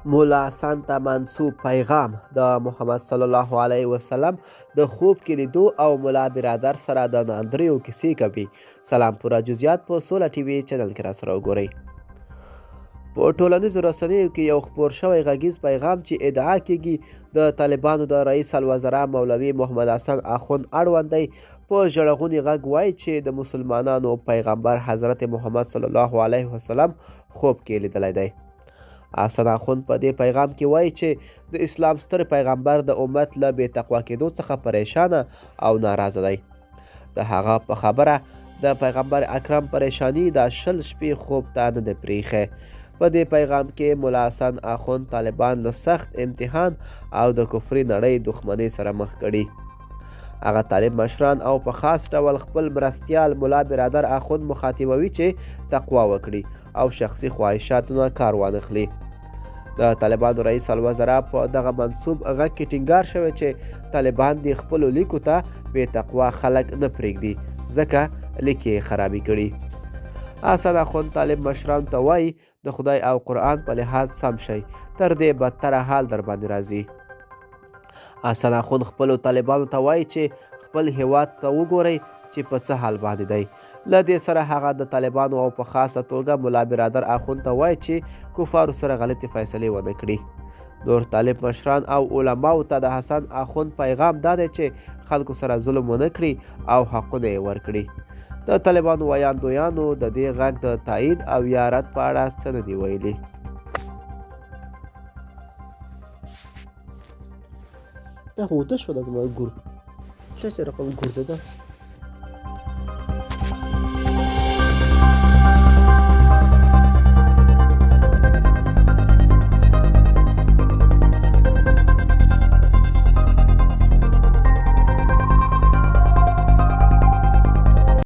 م.لا ته منسوب پیغام د محمد صلی الله علیه وسلم د خوب کې لیدو او ملا برادر سره د ناندریو کیسې کوي. سلام پوره جزیات په سوله ټي وي چینل کې راسره وګورئ. په ټولنیزو رسنیو کې یو خپور شوی غږیز پیغام چې ادعا کیږي د طالبانو د رئیس الوزرا مولوي محمد اخوند اړوند دی په ژړغوني غږ وایي چې د مسلمانانو پیغمبر حضرت محمد صلی الله علیه وسلم خوب کې لیدلی دی. اخوند په دې پیغام کې وایي چې د اسلام ستر پیغمبر د امت له بې تقوا کېدو څخه پریشانه او ناراضه دی. د هغه په خبره د پیغمبر اکرم پریشانی د 20 شپې خوب ته نه دی پریښی. په دې پیغام کې م.لا اخوند طالبان له سخت امتحان او د کفري نړۍ دښمنۍ سره مخ کړي. هغه طالب مشران او په خاص ډول خپل مرستیال ملا برادر اخوند مخاطبوي چې تقوا وکړي او شخصي خواهشاتونه کار وانخلي. د طالبانو رئیس الوزرا په دغه منصوب غږ کې ټینګار شوی چې طالبان د خپلو لیکو ته بې تقوا خلک نه پرېږدي ځکه لیک یې خرابې کړي. اخوند طالب مشرانو ته وایي د خدای او قرآن په لحاظ سم شئ، تر دې بدتره حال در باندې راځي. اخوند خپلو طالبانو ته وایي چې خپل هیواد ته وګورئ چې په څه حال باندې دی. له دې سره هغه د طالبانو او په خاصه توګه ملا برادر اخوند ته وایي چې کفارو سره غلطې فیصلې ونه کړي. نور طالب مشران او علماو ته د اخوند پیغام دا دی چې خلکو سره ظلم ونه کړي او حقونه یې ورکړي. د طالبانو ویاندویانو د دې غږ د تایید او یا رد په اړه څه نه دي ویلي. دا هوته شو د ګور چې رقم ګور ده